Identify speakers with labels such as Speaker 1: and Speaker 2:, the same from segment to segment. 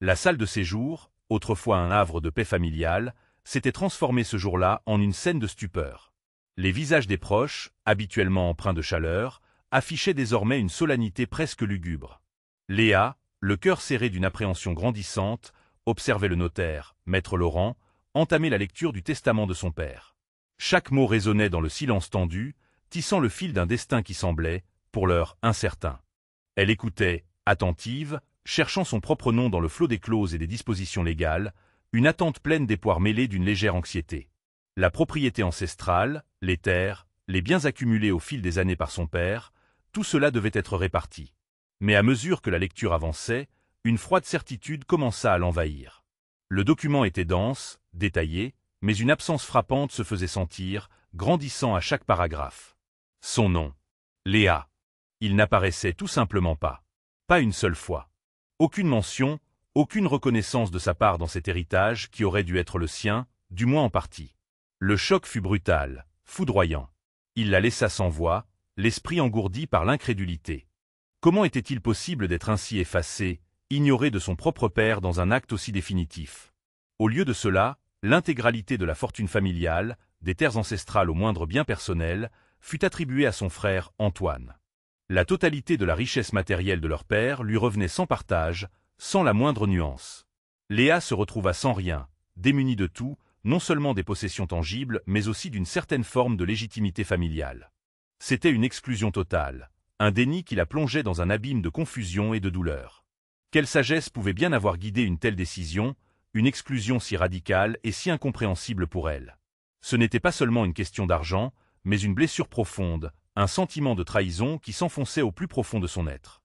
Speaker 1: La salle de séjour, autrefois un havre de paix familiale, s'était transformée ce jour-là en une scène de stupeur. Les visages des proches, habituellement empreints de chaleur, affichaient désormais une solennité presque lugubre. Léa, le cœur serré d'une appréhension grandissante, observait le notaire, maître Laurent, entamer la lecture du testament de son père. Chaque mot résonnait dans le silence tendu, tissant le fil d'un destin qui semblait, pour l'heure, incertain. Elle écoutait, attentive, cherchant son propre nom dans le flot des clauses et des dispositions légales, une attente pleine d'espoir mêlé d'une légère anxiété. La propriété ancestrale, les terres, les biens accumulés au fil des années par son père, tout cela devait être réparti. Mais à mesure que la lecture avançait, une froide certitude commença à l'envahir. Le document était dense, détaillé, mais une absence frappante se faisait sentir, grandissant à chaque paragraphe. Son nom. Léa. Il n'apparaissait tout simplement pas. Pas une seule fois. Aucune mention, aucune reconnaissance de sa part dans cet héritage qui aurait dû être le sien, du moins en partie. Le choc fut brutal, foudroyant. Il la laissa sans voix, l'esprit engourdi par l'incrédulité. Comment était-il possible d'être ainsi effacé, ignoré de son propre père dans un acte aussi définitif? Au lieu de cela, l'intégralité de la fortune familiale, des terres ancestrales au moindre bien personnel, fut attribuée à son frère Antoine. La totalité de la richesse matérielle de leur père lui revenait sans partage, sans la moindre nuance. Léa se retrouva sans rien, démunie de tout, non seulement des possessions tangibles, mais aussi d'une certaine forme de légitimité familiale. C'était une exclusion totale, un déni qui la plongeait dans un abîme de confusion et de douleur. Quelle sagesse pouvait bien avoir guidé une telle décision, une exclusion si radicale et si incompréhensible pour elle? Ce n'était pas seulement une question d'argent, mais une blessure profonde, un sentiment de trahison qui s'enfonçait au plus profond de son être.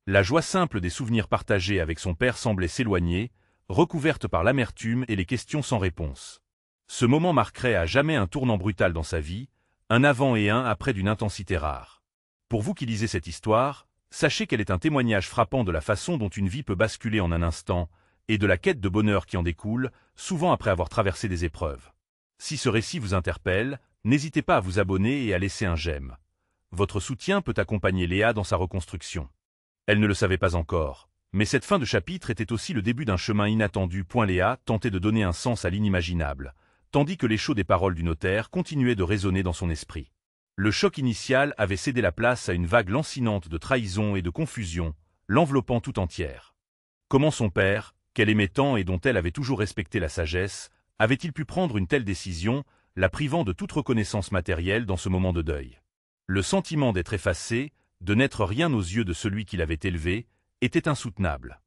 Speaker 1: La joie simple des souvenirs partagés avec son père semblait s'éloigner, recouverte par l'amertume et les questions sans réponse. Ce moment marquerait à jamais un tournant brutal dans sa vie, un avant et un après d'une intensité rare. Pour vous qui lisez cette histoire, sachez qu'elle est un témoignage frappant de la façon dont une vie peut basculer en un instant, et de la quête de bonheur qui en découle, souvent après avoir traversé des épreuves. Si ce récit vous interpelle, n'hésitez pas à vous abonner et à laisser un j'aime. Votre soutien peut accompagner Léa dans sa reconstruction. Elle ne le savait pas encore, mais cette fin de chapitre était aussi le début d'un chemin inattendu. Léa tentait de donner un sens à l'inimaginable, tandis que l'écho des paroles du notaire continuait de résonner dans son esprit. Le choc initial avait cédé la place à une vague lancinante de trahison et de confusion, l'enveloppant tout entière. Comment son père, qu'elle aimait tant et dont elle avait toujours respecté la sagesse, avait-il pu prendre une telle décision, la privant de toute reconnaissance matérielle dans ce moment de deuil? Le sentiment d'être effacé, de n'être rien aux yeux de celui qui l'avait élevée, était insoutenable.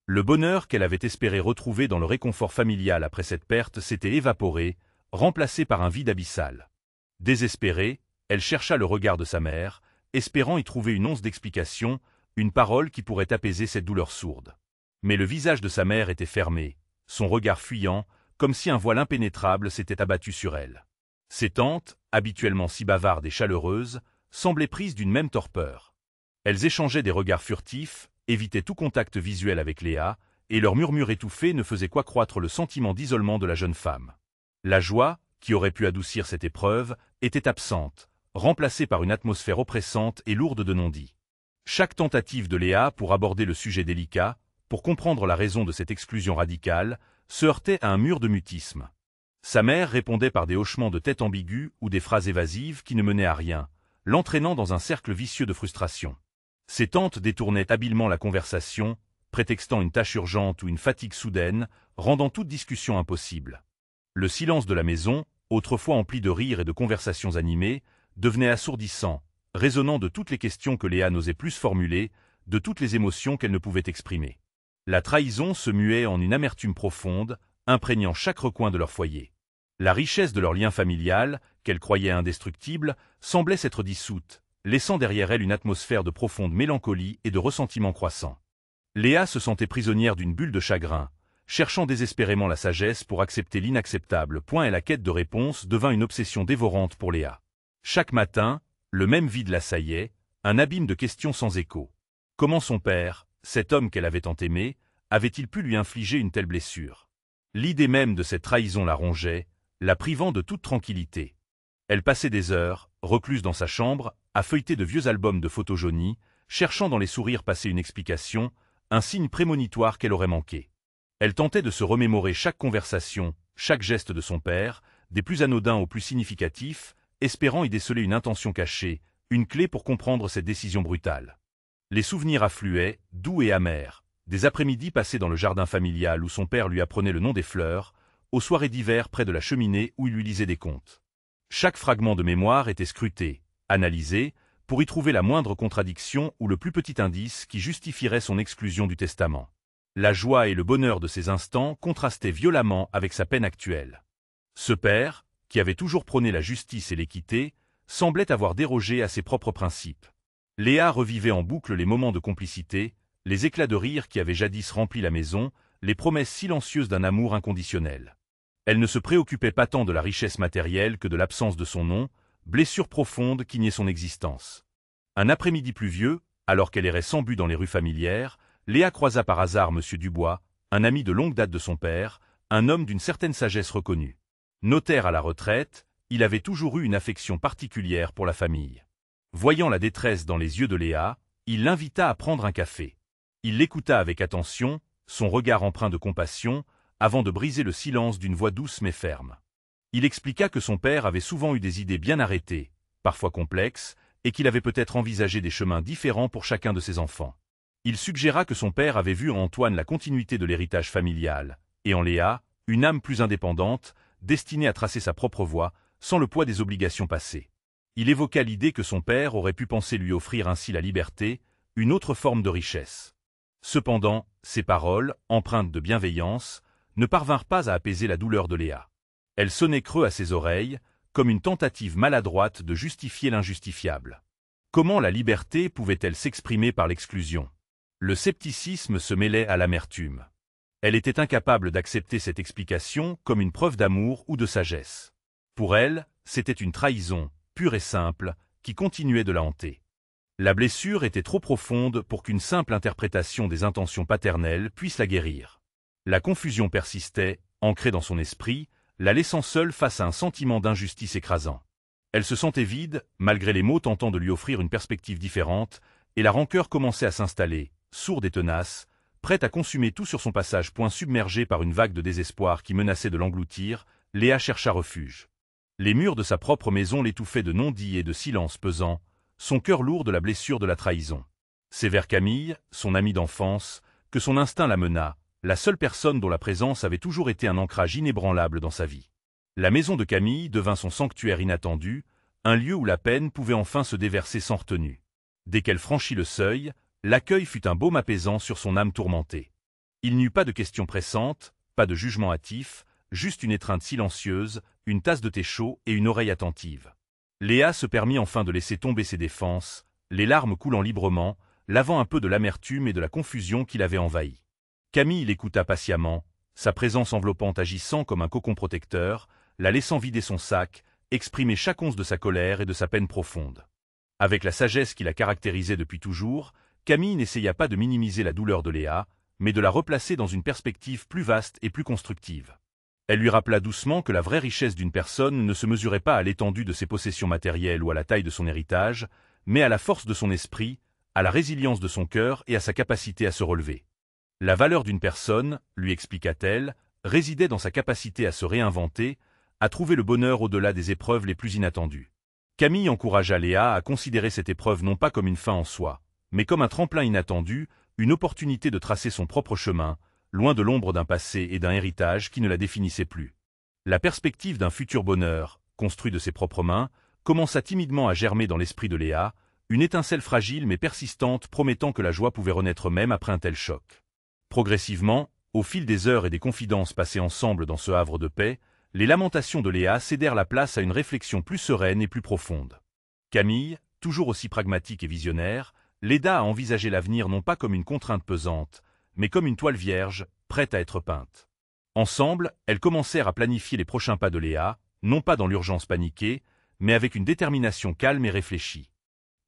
Speaker 1: Le bonheur qu'elle avait espéré retrouver dans le réconfort familial après cette perte s'était évaporé, remplacé par un vide abyssal. Désespérée, elle chercha le regard de sa mère, espérant y trouver une once d'explication, une parole qui pourrait apaiser cette douleur sourde. Mais le visage de sa mère était fermé, son regard fuyant, comme si un voile impénétrable s'était abattu sur elle. Ses tantes, habituellement si bavardes et chaleureuses, semblaient prises d'une même torpeur. Elles échangeaient des regards furtifs, évitaient tout contact visuel avec Léa, et leurs murmures étouffés ne faisaient qu'accroître le sentiment d'isolement de la jeune femme. La joie, qui aurait pu adoucir cette épreuve, était absente, remplacée par une atmosphère oppressante et lourde de non-dits. Chaque tentative de Léa pour aborder le sujet délicat, pour comprendre la raison de cette exclusion radicale, se heurtait à un mur de mutisme. Sa mère répondait par des hochements de tête ambigus ou des phrases évasives qui ne menaient à rien, l'entraînant dans un cercle vicieux de frustration. Ses tantes détournaient habilement la conversation, prétextant une tâche urgente ou une fatigue soudaine, rendant toute discussion impossible. Le silence de la maison, autrefois empli de rires et de conversations animées, devenait assourdissant, résonnant de toutes les questions que Léa n'osait plus formuler, de toutes les émotions qu'elle ne pouvait exprimer. La trahison se muait en une amertume profonde, imprégnant chaque recoin de leur foyer. La richesse de leur lien familial, qu'elle croyait indestructible, semblait s'être dissoute, laissant derrière elle une atmosphère de profonde mélancolie et de ressentiment croissant. Léa se sentait prisonnière d'une bulle de chagrin, cherchant désespérément la sagesse pour accepter l'inacceptable. Et la quête de réponse devint une obsession dévorante pour Léa. Chaque matin, le même vide l'assaillait, un abîme de questions sans écho. Comment son père, cet homme qu'elle avait tant aimé, avait-il pu lui infliger une telle blessure? L'idée même de cette trahison la rongeait, la privant de toute tranquillité. Elle passait des heures, recluse dans sa chambre, à feuilleter de vieux albums de photos jaunies, cherchant dans les sourires passés une explication, un signe prémonitoire qu'elle aurait manqué. Elle tentait de se remémorer chaque conversation, chaque geste de son père, des plus anodins aux plus significatifs, espérant y déceler une intention cachée, une clé pour comprendre cette décision brutale. Les souvenirs affluaient, doux et amers, des après-midi passés dans le jardin familial où son père lui apprenait le nom des fleurs, aux soirées d'hiver près de la cheminée où il lui lisait des contes. Chaque fragment de mémoire était scruté, analysé, pour y trouver la moindre contradiction ou le plus petit indice qui justifierait son exclusion du testament. La joie et le bonheur de ces instants contrastaient violemment avec sa peine actuelle. Ce père, qui avait toujours prôné la justice et l'équité, semblait avoir dérogé à ses propres principes. Léa revivait en boucle les moments de complicité, les éclats de rire qui avaient jadis rempli la maison, les promesses silencieuses d'un amour inconditionnel. Elle ne se préoccupait pas tant de la richesse matérielle que de l'absence de son nom, blessure profonde qui niait son existence. Un après-midi pluvieux, alors qu'elle errait sans but dans les rues familières, Léa croisa par hasard M. Dubois, un ami de longue date de son père, un homme d'une certaine sagesse reconnue. Notaire à la retraite, il avait toujours eu une affection particulière pour la famille. Voyant la détresse dans les yeux de Léa, il l'invita à prendre un café. Il l'écouta avec attention, son regard empreint de compassion, avant de briser le silence d'une voix douce mais ferme. Il expliqua que son père avait souvent eu des idées bien arrêtées, parfois complexes, et qu'il avait peut-être envisagé des chemins différents pour chacun de ses enfants. Il suggéra que son père avait vu en Antoine la continuité de l'héritage familial, et en Léa, une âme plus indépendante, destinée à tracer sa propre voie, sans le poids des obligations passées. Il évoqua l'idée que son père aurait pu penser lui offrir ainsi la liberté, une autre forme de richesse. Cependant, ces paroles, empreintes de bienveillance, ne parvinrent pas à apaiser la douleur de Léa. Elle sonnait creux à ses oreilles, comme une tentative maladroite de justifier l'injustifiable. Comment la liberté pouvait-elle s'exprimer par l'exclusion? Le scepticisme se mêlait à l'amertume. Elle était incapable d'accepter cette explication comme une preuve d'amour ou de sagesse. Pour elle, c'était une trahison, pure et simple, qui continuait de la hanter. La blessure était trop profonde pour qu'une simple interprétation des intentions paternelles puisse la guérir. La confusion persistait, ancrée dans son esprit, la laissant seule face à un sentiment d'injustice écrasant. Elle se sentait vide, malgré les mots tentant de lui offrir une perspective différente, et la rancœur commençait à s'installer, sourde et tenace, prête à consumer tout sur son passage. Submergée par une vague de désespoir qui menaçait de l'engloutir, Léa chercha refuge. Les murs de sa propre maison l'étouffaient de non-dits et de silences pesants, son cœur lourd de la blessure de la trahison. C'est vers Camille, son amie d'enfance, que son instinct la mena, la seule personne dont la présence avait toujours été un ancrage inébranlable dans sa vie. La maison de Camille devint son sanctuaire inattendu, un lieu où la peine pouvait enfin se déverser sans retenue. Dès qu'elle franchit le seuil, l'accueil fut un baume apaisant sur son âme tourmentée. Il n'y eut pas de questions pressantes, pas de jugement hâtif, juste une étreinte silencieuse, une tasse de thé chaud et une oreille attentive. Léa se permit enfin de laisser tomber ses défenses, les larmes coulant librement, lavant un peu de l'amertume et de la confusion qui l'avait envahi. Camille l'écouta patiemment, sa présence enveloppante agissant comme un cocon protecteur, la laissant vider son sac, exprimer chaque once de sa colère et de sa peine profonde. Avec la sagesse qui la caractérisait depuis toujours, Camille n'essaya pas de minimiser la douleur de Léa, mais de la replacer dans une perspective plus vaste et plus constructive. Elle lui rappela doucement que la vraie richesse d'une personne ne se mesurait pas à l'étendue de ses possessions matérielles ou à la taille de son héritage, mais à la force de son esprit, à la résilience de son cœur et à sa capacité à se relever. La valeur d'une personne, lui expliqua-t-elle, résidait dans sa capacité à se réinventer, à trouver le bonheur au-delà des épreuves les plus inattendues. Camille encouragea Léa à considérer cette épreuve non pas comme une fin en soi, mais comme un tremplin inattendu, une opportunité de tracer son propre chemin, loin de l'ombre d'un passé et d'un héritage qui ne la définissait plus. La perspective d'un futur bonheur, construit de ses propres mains, commença timidement à germer dans l'esprit de Léa, une étincelle fragile mais persistante promettant que la joie pouvait renaître même après un tel choc. Progressivement, au fil des heures et des confidences passées ensemble dans ce havre de paix, les lamentations de Léa cédèrent la place à une réflexion plus sereine et plus profonde. Camille, toujours aussi pragmatique et visionnaire, l'aida à envisager l'avenir non pas comme une contrainte pesante, mais comme une toile vierge, prête à être peinte. Ensemble, elles commencèrent à planifier les prochains pas de Léa, non pas dans l'urgence paniquée, mais avec une détermination calme et réfléchie.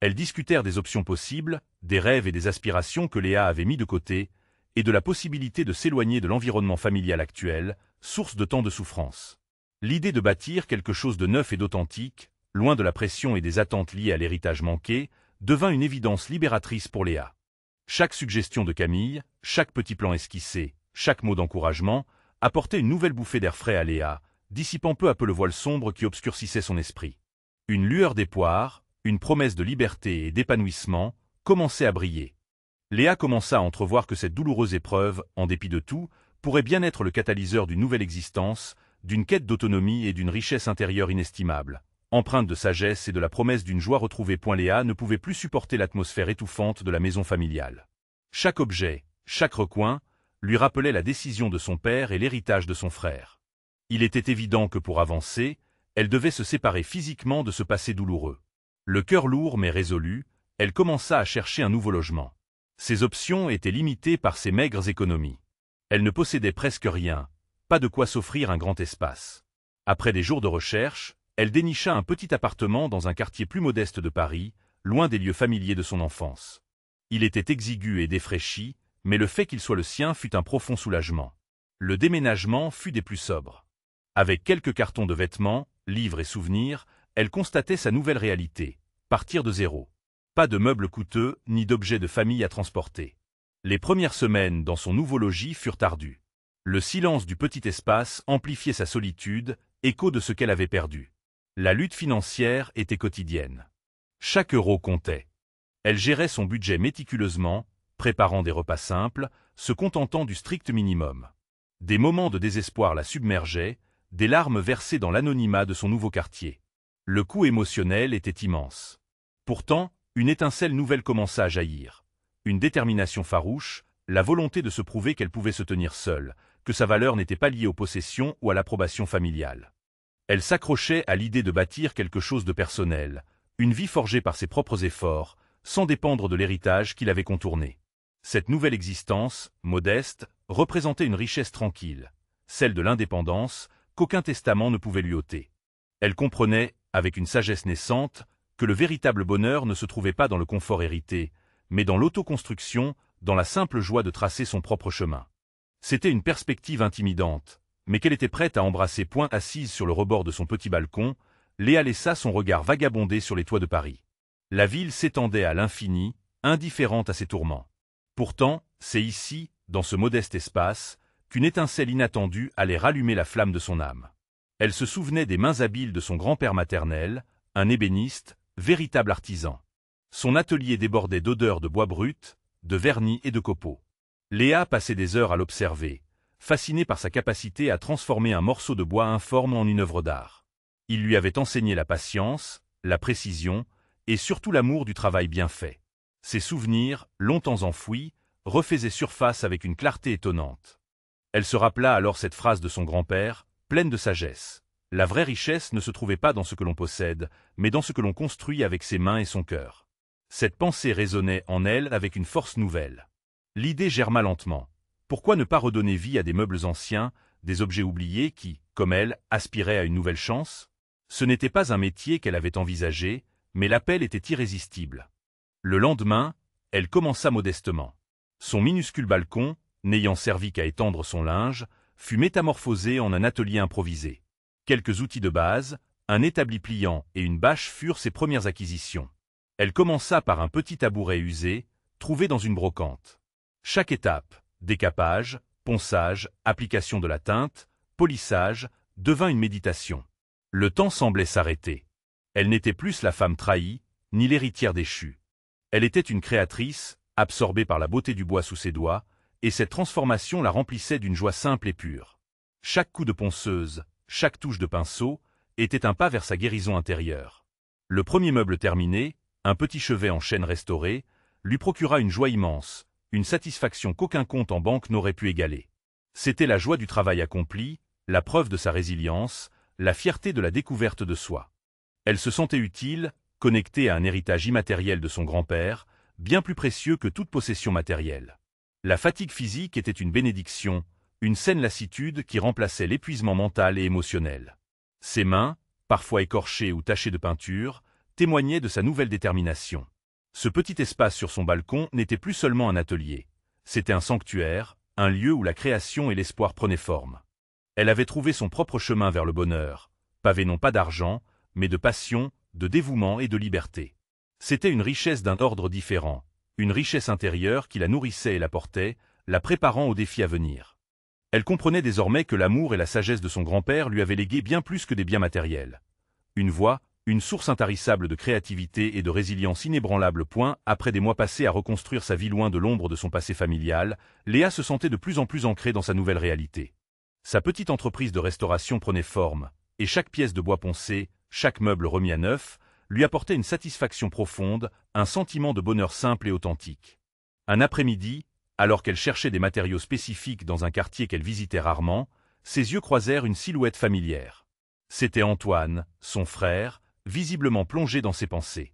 Speaker 1: Elles discutèrent des options possibles, des rêves et des aspirations que Léa avait mis de côté, et de la possibilité de s'éloigner de l'environnement familial actuel, source de tant de souffrance. L'idée de bâtir quelque chose de neuf et d'authentique, loin de la pression et des attentes liées à l'héritage manqué, devint une évidence libératrice pour Léa. Chaque suggestion de Camille, chaque petit plan esquissé, chaque mot d'encouragement, apportait une nouvelle bouffée d'air frais à Léa, dissipant peu à peu le voile sombre qui obscurcissait son esprit. Une lueur d'espoir, une promesse de liberté et d'épanouissement, commençait à briller. Léa commença à entrevoir que cette douloureuse épreuve, en dépit de tout, pourrait bien être le catalyseur d'une nouvelle existence, d'une quête d'autonomie et d'une richesse intérieure inestimable. Empreinte de sagesse et de la promesse d'une joie retrouvée. Léa ne pouvait plus supporter l'atmosphère étouffante de la maison familiale. Chaque objet, chaque recoin, lui rappelait la décision de son père et l'héritage de son frère. Il était évident que pour avancer, elle devait se séparer physiquement de ce passé douloureux. Le cœur lourd mais résolu, elle commença à chercher un nouveau logement. Ses options étaient limitées par ses maigres économies. Elle ne possédait presque rien, pas de quoi s'offrir un grand espace. Après des jours de recherche, elle dénicha un petit appartement dans un quartier plus modeste de Paris, loin des lieux familiers de son enfance. Il était exigu et défraîchi, mais le fait qu'il soit le sien fut un profond soulagement. Le déménagement fut des plus sobres. Avec quelques cartons de vêtements, livres et souvenirs, elle constatait sa nouvelle réalité, partir de zéro. Pas de meubles coûteux, ni d'objets de famille à transporter. Les premières semaines dans son nouveau logis furent ardues. Le silence du petit espace amplifiait sa solitude, écho de ce qu'elle avait perdu. La lutte financière était quotidienne. Chaque euro comptait. Elle gérait son budget méticuleusement, préparant des repas simples, se contentant du strict minimum. Des moments de désespoir la submergeaient, des larmes versées dans l'anonymat de son nouveau quartier. Le coût émotionnel était immense. Pourtant, une étincelle nouvelle commença à jaillir. Une détermination farouche, la volonté de se prouver qu'elle pouvait se tenir seule, que sa valeur n'était pas liée aux possessions ou à l'approbation familiale. Elle s'accrochait à l'idée de bâtir quelque chose de personnel, une vie forgée par ses propres efforts, sans dépendre de l'héritage qui l'avait contournée. Cette nouvelle existence, modeste, représentait une richesse tranquille, celle de l'indépendance, qu'aucun testament ne pouvait lui ôter. Elle comprenait, avec une sagesse naissante, que le véritable bonheur ne se trouvait pas dans le confort hérité, mais dans l'autoconstruction, dans la simple joie de tracer son propre chemin. C'était une perspective intimidante, mais qu'elle était prête à embrasser. Assise sur le rebord de son petit balcon, Léa laissa son regard vagabonder sur les toits de Paris. La ville s'étendait à l'infini, indifférente à ses tourments. Pourtant, c'est ici, dans ce modeste espace, qu'une étincelle inattendue allait rallumer la flamme de son âme. Elle se souvenait des mains habiles de son grand-père maternel, un ébéniste, véritable artisan. Son atelier débordait d'odeurs de bois brut, de vernis et de copeaux. Léa passait des heures à l'observer, fascinée par sa capacité à transformer un morceau de bois informe en une œuvre d'art. Il lui avait enseigné la patience, la précision, et surtout l'amour du travail bien fait. Ses souvenirs, longtemps enfouis, refaisaient surface avec une clarté étonnante. Elle se rappela alors cette phrase de son grand-père, pleine de sagesse. La vraie richesse ne se trouvait pas dans ce que l'on possède, mais dans ce que l'on construit avec ses mains et son cœur. Cette pensée résonnait en elle avec une force nouvelle. L'idée germa lentement. Pourquoi ne pas redonner vie à des meubles anciens, des objets oubliés qui, comme elle, aspiraient à une nouvelle chance? Ce n'était pas un métier qu'elle avait envisagé, mais l'appel était irrésistible. Le lendemain, elle commença modestement. Son minuscule balcon, n'ayant servi qu'à étendre son linge, fut métamorphosé en un atelier improvisé. Quelques outils de base, un établi pliant et une bâche furent ses premières acquisitions. Elle commença par un petit tabouret usé, trouvé dans une brocante. Chaque étape, décapage, ponçage, application de la teinte, polissage, devint une méditation. Le temps semblait s'arrêter. Elle n'était plus la femme trahie, ni l'héritière déchue. Elle était une créatrice, absorbée par la beauté du bois sous ses doigts, et cette transformation la remplissait d'une joie simple et pure. Chaque coup de ponceuse, chaque touche de pinceau, était un pas vers sa guérison intérieure. Le premier meuble terminé, un petit chevet en chêne restauré, lui procura une joie immense, une satisfaction qu'aucun compte en banque n'aurait pu égaler. C'était la joie du travail accompli, la preuve de sa résilience, la fierté de la découverte de soi. Elle se sentait utile, connectée à un héritage immatériel de son grand-père, bien plus précieux que toute possession matérielle. La fatigue physique était une bénédiction, une saine lassitude qui remplaçait l'épuisement mental et émotionnel. Ses mains, parfois écorchées ou tachées de peinture, témoignaient de sa nouvelle détermination. Ce petit espace sur son balcon n'était plus seulement un atelier. C'était un sanctuaire, un lieu où la création et l'espoir prenaient forme. Elle avait trouvé son propre chemin vers le bonheur, pavé non pas d'argent, mais de passion, de dévouement et de liberté. C'était une richesse d'un ordre différent, une richesse intérieure qui la nourrissait et la portait, la préparant aux défis à venir. Elle comprenait désormais que l'amour et la sagesse de son grand-père lui avaient légué bien plus que des biens matériels. Une voix, une source intarissable de créativité et de résilience inébranlable. Après des mois passés à reconstruire sa vie loin de l'ombre de son passé familial, Léa se sentait de plus en plus ancrée dans sa nouvelle réalité. Sa petite entreprise de restauration prenait forme, et chaque pièce de bois poncé, chaque meuble remis à neuf, lui apportait une satisfaction profonde, un sentiment de bonheur simple et authentique. Un après-midi, alors qu'elle cherchait des matériaux spécifiques dans un quartier qu'elle visitait rarement, ses yeux croisèrent une silhouette familière. C'était Antoine, son frère, visiblement plongé dans ses pensées.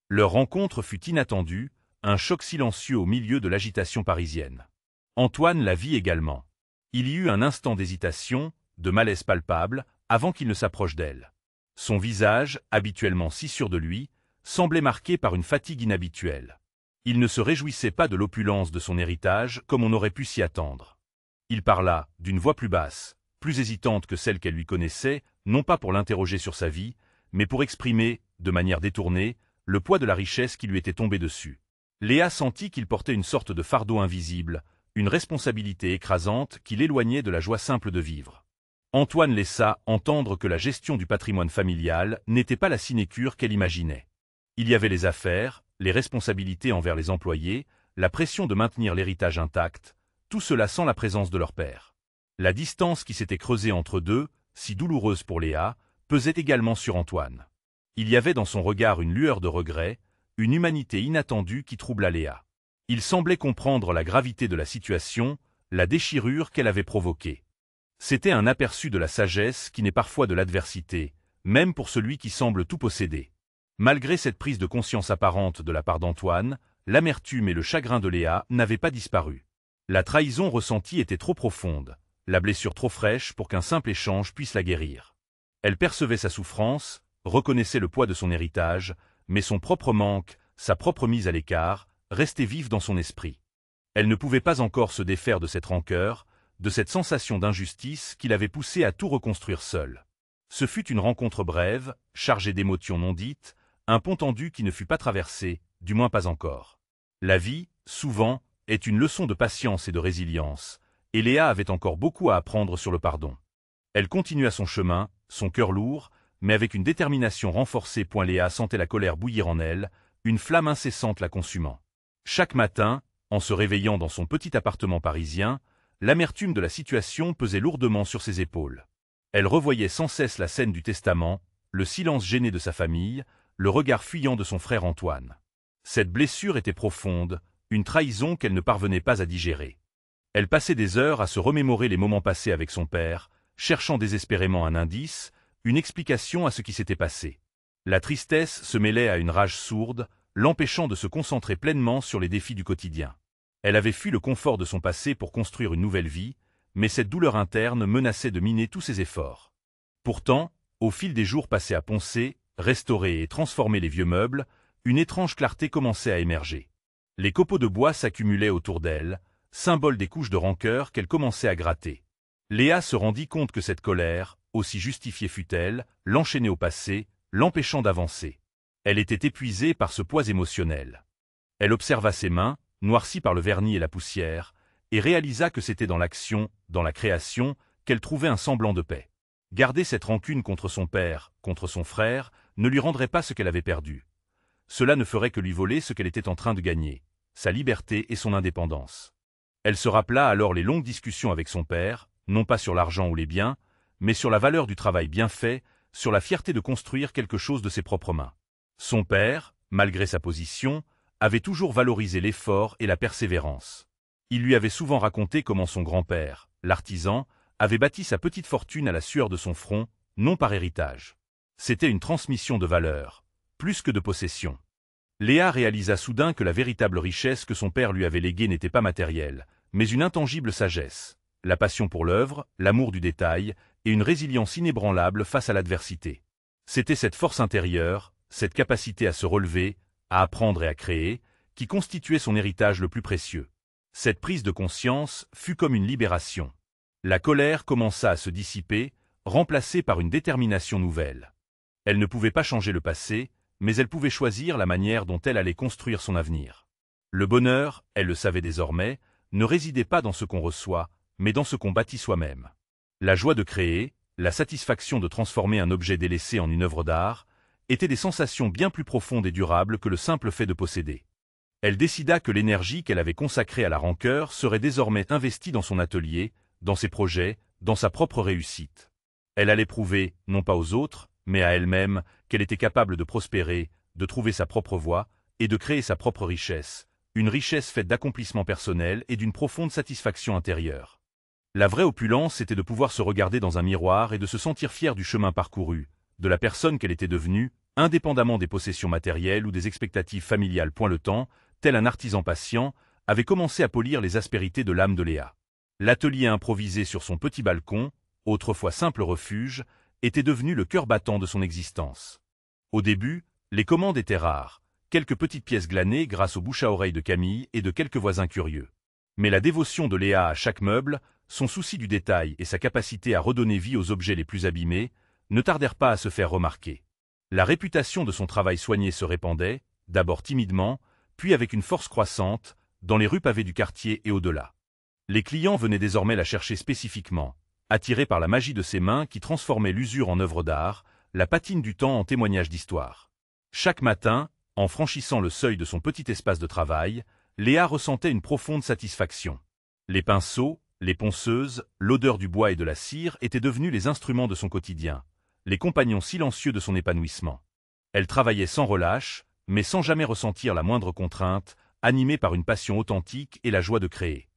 Speaker 1: Leur rencontre fut inattendue, un choc silencieux au milieu de l'agitation parisienne. Antoine la vit également. Il y eut un instant d'hésitation, de malaise palpable, avant qu'il ne s'approche d'elle. Son visage, habituellement si sûr de lui, semblait marqué par une fatigue inhabituelle. Il ne se réjouissait pas de l'opulence de son héritage comme on aurait pu s'y attendre. Il parla, d'une voix plus basse, plus hésitante que celle qu'elle lui connaissait, non pas pour l'interroger sur sa vie, mais pour exprimer, de manière détournée, le poids de la richesse qui lui était tombée dessus. Léa sentit qu'il portait une sorte de fardeau invisible, une responsabilité écrasante qui l'éloignait de la joie simple de vivre. Antoine laissa entendre que la gestion du patrimoine familial n'était pas la sinécure qu'elle imaginait. Il y avait les affaires, les responsabilités envers les employés, la pression de maintenir l'héritage intact, tout cela sans la présence de leur père. La distance qui s'était creusée entre deux, si douloureuse pour Léa, pesait également sur Antoine. Il y avait dans son regard une lueur de regret, une humanité inattendue qui troubla Léa. Il semblait comprendre la gravité de la situation, la déchirure qu'elle avait provoquée. C'était un aperçu de la sagesse qui naît parfois de l'adversité, même pour celui qui semble tout posséder. Malgré cette prise de conscience apparente de la part d'Antoine, l'amertume et le chagrin de Léa n'avaient pas disparu. La trahison ressentie était trop profonde, la blessure trop fraîche pour qu'un simple échange puisse la guérir. Elle percevait sa souffrance, reconnaissait le poids de son héritage, mais son propre manque, sa propre mise à l'écart, restaient vifs dans son esprit. Elle ne pouvait pas encore se défaire de cette rancœur, de cette sensation d'injustice qui l'avait poussée à tout reconstruire seule. Ce fut une rencontre brève, chargée d'émotions non dites, un pont tendu qui ne fut pas traversé, du moins pas encore. La vie, souvent, est une leçon de patience et de résilience, et Léa avait encore beaucoup à apprendre sur le pardon. Elle continua son chemin, son cœur lourd, mais avec une détermination renforcée. Léa sentait la colère bouillir en elle, une flamme incessante la consumant. Chaque matin, en se réveillant dans son petit appartement parisien, l'amertume de la situation pesait lourdement sur ses épaules. Elle revoyait sans cesse la scène du testament, le silence gêné de sa famille, le regard fuyant de son frère Antoine. Cette blessure était profonde, une trahison qu'elle ne parvenait pas à digérer. Elle passait des heures à se remémorer les moments passés avec son père, cherchant désespérément un indice, une explication à ce qui s'était passé. La tristesse se mêlait à une rage sourde, l'empêchant de se concentrer pleinement sur les défis du quotidien. Elle avait fui le confort de son passé pour construire une nouvelle vie, mais cette douleur interne menaçait de miner tous ses efforts. Pourtant, au fil des jours passés à poncer, restaurer et transformer les vieux meubles, une étrange clarté commençait à émerger. Les copeaux de bois s'accumulaient autour d'elle, symbole des couches de rancœur qu'elle commençait à gratter. Léa se rendit compte que cette colère, aussi justifiée fût-elle, l'enchaînait au passé, l'empêchant d'avancer. Elle était épuisée par ce poids émotionnel. Elle observa ses mains, noircies par le vernis et la poussière, et réalisa que c'était dans l'action, dans la création, qu'elle trouvait un semblant de paix. Garder cette rancune contre son père, contre son frère, ne lui rendrait pas ce qu'elle avait perdu. Cela ne ferait que lui voler ce qu'elle était en train de gagner, sa liberté et son indépendance. Elle se rappela alors les longues discussions avec son père, non pas sur l'argent ou les biens, mais sur la valeur du travail bien fait, sur la fierté de construire quelque chose de ses propres mains. Son père, malgré sa position, avait toujours valorisé l'effort et la persévérance. Il lui avait souvent raconté comment son grand-père, l'artisan, avait bâti sa petite fortune à la sueur de son front, non par héritage. C'était une transmission de valeurs, plus que de possession. Léa réalisa soudain que la véritable richesse que son père lui avait léguée n'était pas matérielle, mais une intangible sagesse, la passion pour l'œuvre, l'amour du détail et une résilience inébranlable face à l'adversité. C'était cette force intérieure, cette capacité à se relever, à apprendre et à créer, qui constituait son héritage le plus précieux. Cette prise de conscience fut comme une libération. La colère commença à se dissiper, remplacée par une détermination nouvelle. Elle ne pouvait pas changer le passé, mais elle pouvait choisir la manière dont elle allait construire son avenir. Le bonheur, elle le savait désormais, ne résidait pas dans ce qu'on reçoit, mais dans ce qu'on bâtit soi-même. La joie de créer, la satisfaction de transformer un objet délaissé en une œuvre d'art, étaient des sensations bien plus profondes et durables que le simple fait de posséder. Elle décida que l'énergie qu'elle avait consacrée à la rancœur serait désormais investie dans son atelier, dans ses projets, dans sa propre réussite. Elle allait prouver, non pas aux autres, mais à elle-même, qu'elle était capable de prospérer, de trouver sa propre voie, et de créer sa propre richesse, une richesse faite d'accomplissements personnels et d'une profonde satisfaction intérieure. La vraie opulence était de pouvoir se regarder dans un miroir et de se sentir fière du chemin parcouru, de la personne qu'elle était devenue, indépendamment des possessions matérielles ou des expectatives familiales. Le temps, tel un artisan patient, avait commencé à polir les aspérités de l'âme de Léa. L'atelier improvisé sur son petit balcon, autrefois simple refuge, était devenu le cœur battant de son existence. Au début, les commandes étaient rares, quelques petites pièces glanées grâce au bouche à oreille de Camille et de quelques voisins curieux. Mais la dévotion de Léa à chaque meuble, son souci du détail et sa capacité à redonner vie aux objets les plus abîmés, ne tardèrent pas à se faire remarquer. La réputation de son travail soigné se répandait, d'abord timidement, puis avec une force croissante, dans les rues pavées du quartier et au-delà. Les clients venaient désormais la chercher spécifiquement, attirés par la magie de ses mains qui transformait l'usure en œuvre d'art, la patine du temps en témoignage d'histoire. Chaque matin, en franchissant le seuil de son petit espace de travail, Léa ressentait une profonde satisfaction. Les pinceaux, les ponceuses, l'odeur du bois et de la cire étaient devenus les instruments de son quotidien, les compagnons silencieux de son épanouissement. Elle travaillait sans relâche, mais sans jamais ressentir la moindre contrainte, animée par une passion authentique et la joie de créer.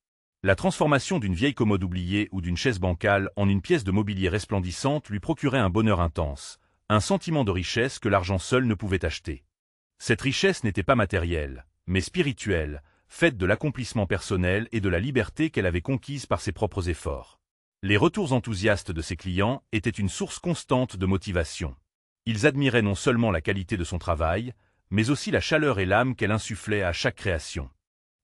Speaker 1: La transformation d'une vieille commode oubliée ou d'une chaise bancale en une pièce de mobilier resplendissante lui procurait un bonheur intense, un sentiment de richesse que l'argent seul ne pouvait acheter. Cette richesse n'était pas matérielle, mais spirituelle, faite de l'accomplissement personnel et de la liberté qu'elle avait conquise par ses propres efforts. Les retours enthousiastes de ses clients étaient une source constante de motivation. Ils admiraient non seulement la qualité de son travail, mais aussi la chaleur et l'âme qu'elle insufflait à chaque création.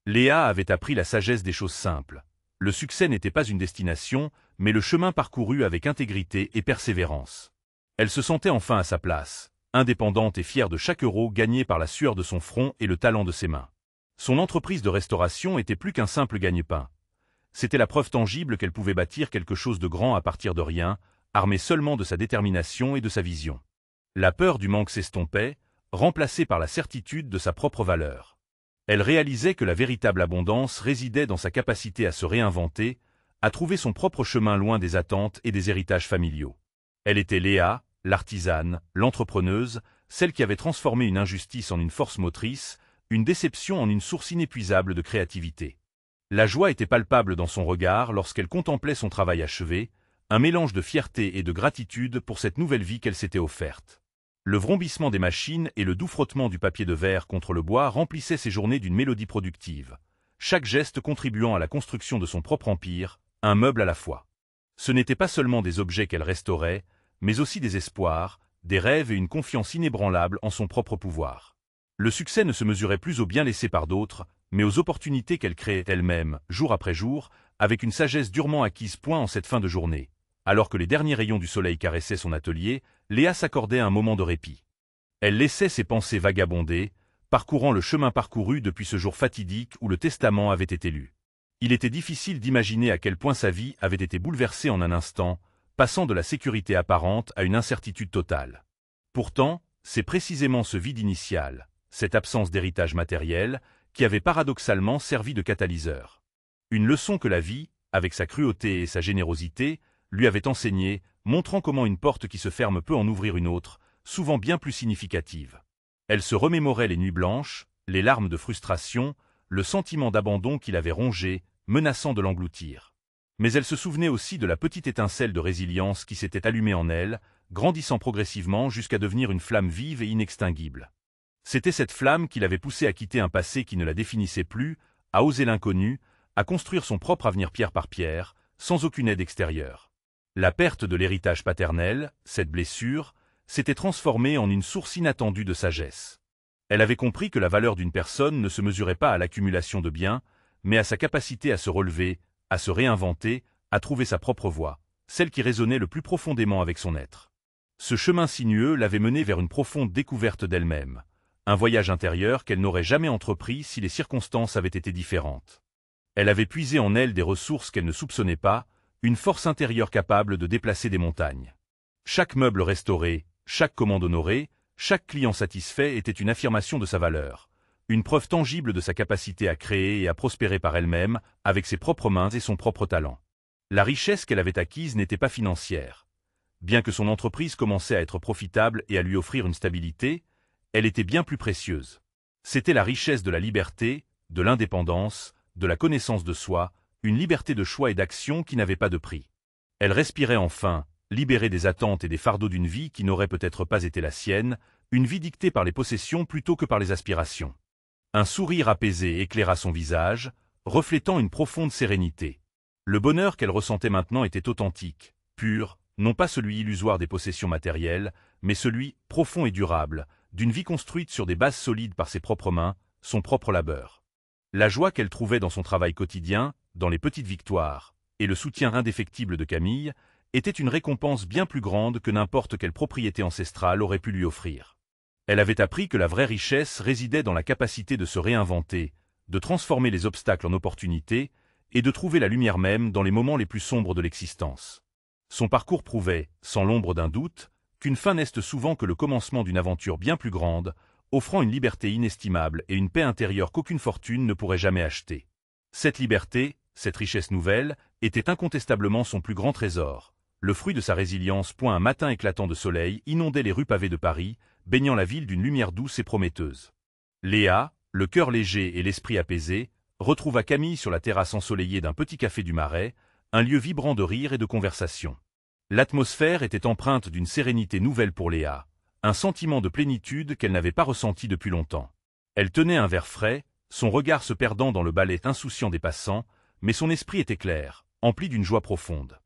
Speaker 1: Léa avait appris la sagesse des choses simples. Le succès n'était pas une destination, mais le chemin parcouru avec intégrité et persévérance. Elle se sentait enfin à sa place, indépendante et fière de chaque euro gagné par la sueur de son front et le talent de ses mains. Son entreprise de restauration était plus qu'un simple gagne-pain. C'était la preuve tangible qu'elle pouvait bâtir quelque chose de grand à partir de rien, armée seulement de sa détermination et de sa vision. La peur du manque s'estompait, remplacée par la certitude de sa propre valeur. Elle réalisait que la véritable abondance résidait dans sa capacité à se réinventer, à trouver son propre chemin loin des attentes et des héritages familiaux. Elle était Léa, l'artisane, l'entrepreneuse, celle qui avait transformé une injustice en une force motrice, une déception en une source inépuisable de créativité. La joie était palpable dans son regard lorsqu'elle contemplait son travail achevé, un mélange de fierté et de gratitude pour cette nouvelle vie qu'elle s'était offerte. Le vrombissement des machines et le doux frottement du papier de verre contre le bois remplissaient ses journées d'une mélodie productive, chaque geste contribuant à la construction de son propre empire, un meuble à la fois. Ce n'étaient pas seulement des objets qu'elle restaurait, mais aussi des espoirs, des rêves et une confiance inébranlable en son propre pouvoir. Le succès ne se mesurait plus au bien laissé par d'autres, mais aux opportunités qu'elle créait elle-même, jour après jour, avec une sagesse durement acquise. En cette fin de journée, alors que les derniers rayons du soleil caressaient son atelier, Léa s'accordait un moment de répit. Elle laissait ses pensées vagabonder, parcourant le chemin parcouru depuis ce jour fatidique où le testament avait été lu. Il était difficile d'imaginer à quel point sa vie avait été bouleversée en un instant, passant de la sécurité apparente à une incertitude totale. Pourtant, c'est précisément ce vide initial, cette absence d'héritage matériel, qui avait paradoxalement servi de catalyseur. Une leçon que la vie, avec sa cruauté et sa générosité, lui avait enseignée, montrant comment une porte qui se ferme peut en ouvrir une autre, souvent bien plus significative. Elle se remémorait les nuits blanches, les larmes de frustration, le sentiment d'abandon qui l'avait rongée, menaçant de l'engloutir. Mais elle se souvenait aussi de la petite étincelle de résilience qui s'était allumée en elle, grandissant progressivement jusqu'à devenir une flamme vive et inextinguible. C'était cette flamme qui l'avait poussée à quitter un passé qui ne la définissait plus, à oser l'inconnu, à construire son propre avenir pierre par pierre, sans aucune aide extérieure. La perte de l'héritage paternel, cette blessure, s'était transformée en une source inattendue de sagesse. Elle avait compris que la valeur d'une personne ne se mesurait pas à l'accumulation de biens, mais à sa capacité à se relever, à se réinventer, à trouver sa propre voie, celle qui résonnait le plus profondément avec son être. Ce chemin sinueux l'avait menée vers une profonde découverte d'elle-même, un voyage intérieur qu'elle n'aurait jamais entrepris si les circonstances avaient été différentes. Elle avait puisé en elle des ressources qu'elle ne soupçonnait pas, une force intérieure capable de déplacer des montagnes. Chaque meuble restauré, chaque commande honorée, chaque client satisfait était une affirmation de sa valeur, une preuve tangible de sa capacité à créer et à prospérer par elle-même, avec ses propres mains et son propre talent. La richesse qu'elle avait acquise n'était pas financière. Bien que son entreprise commençait à être profitable et à lui offrir une stabilité, elle était bien plus précieuse. C'était la richesse de la liberté, de l'indépendance, de la connaissance de soi, une liberté de choix et d'action qui n'avait pas de prix. Elle respirait enfin, libérée des attentes et des fardeaux d'une vie qui n'aurait peut-être pas été la sienne, une vie dictée par les possessions plutôt que par les aspirations. Un sourire apaisé éclaira son visage, reflétant une profonde sérénité. Le bonheur qu'elle ressentait maintenant était authentique, pur, non pas celui illusoire des possessions matérielles, mais celui, profond et durable, d'une vie construite sur des bases solides par ses propres mains, son propre labeur. La joie qu'elle trouvait dans son travail quotidien, dans les petites victoires, et le soutien indéfectible de Camille, était une récompense bien plus grande que n'importe quelle propriété ancestrale aurait pu lui offrir. Elle avait appris que la vraie richesse résidait dans la capacité de se réinventer, de transformer les obstacles en opportunités, et de trouver la lumière même dans les moments les plus sombres de l'existence. Son parcours prouvait, sans l'ombre d'un doute, qu'une fin n'est souvent que le commencement d'une aventure bien plus grande, offrant une liberté inestimable et une paix intérieure qu'aucune fortune ne pourrait jamais acheter. Cette liberté, cette richesse nouvelle, était incontestablement son plus grand trésor, le fruit de sa résilience. Un matin éclatant de soleil inondait les rues pavées de Paris, baignant la ville d'une lumière douce et prometteuse. Léa, le cœur léger et l'esprit apaisé, retrouva Camille sur la terrasse ensoleillée d'un petit café du Marais, un lieu vibrant de rire et de conversation. L'atmosphère était empreinte d'une sérénité nouvelle pour Léa, un sentiment de plénitude qu'elle n'avait pas ressenti depuis longtemps. Elle tenait un verre frais, son regard se perdant dans le balai insouciant des passants, mais son esprit était clair, empli d'une joie profonde.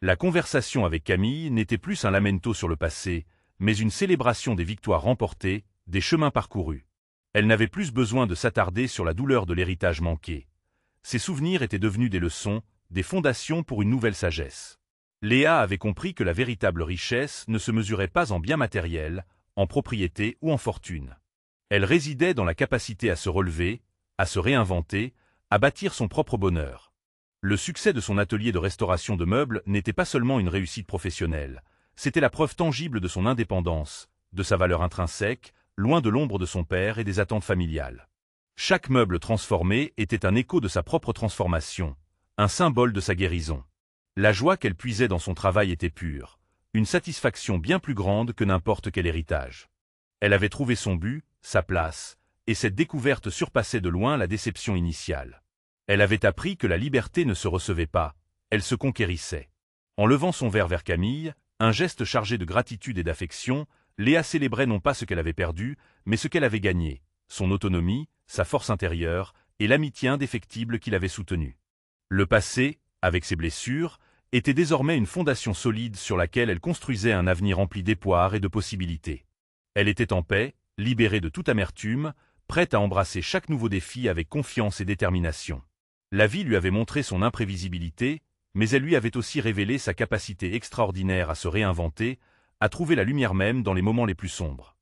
Speaker 1: La conversation avec Camille n'était plus un lamento sur le passé, mais une célébration des victoires remportées, des chemins parcourus. Elle n'avait plus besoin de s'attarder sur la douleur de l'héritage manqué. Ses souvenirs étaient devenus des leçons, des fondations pour une nouvelle sagesse. Léa avait compris que la véritable richesse ne se mesurait pas en biens matériels, en propriété ou en fortune. Elle résidait dans la capacité à se relever, à se réinventer, à bâtir son propre bonheur. Le succès de son atelier de restauration de meubles n'était pas seulement une réussite professionnelle, c'était la preuve tangible de son indépendance, de sa valeur intrinsèque, loin de l'ombre de son père et des attentes familiales. Chaque meuble transformé était un écho de sa propre transformation, un symbole de sa guérison. La joie qu'elle puisait dans son travail était pure, une satisfaction bien plus grande que n'importe quel héritage. Elle avait trouvé son but, sa place, et cette découverte surpassait de loin la déception initiale. Elle avait appris que la liberté ne se recevait pas, elle se conquérissait. En levant son verre vers Camille, un geste chargé de gratitude et d'affection, Léa célébrait non pas ce qu'elle avait perdu, mais ce qu'elle avait gagné, son autonomie, sa force intérieure et l'amitié indéfectible qui l'avait soutenue. Le passé, avec ses blessures, était désormais une fondation solide sur laquelle elle construisait un avenir rempli d'espoir et de possibilités. Elle était en paix, libérée de toute amertume, prête à embrasser chaque nouveau défi avec confiance et détermination. La vie lui avait montré son imprévisibilité, mais elle lui avait aussi révélé sa capacité extraordinaire à se réinventer, à trouver la lumière même dans les moments les plus sombres.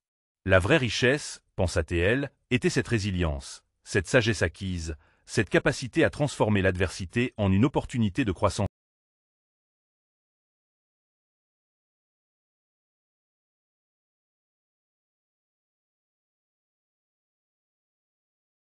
Speaker 1: La vraie richesse, pensa-t-elle, était cette résilience, cette sagesse acquise, cette capacité à transformer l'adversité en une opportunité de croissance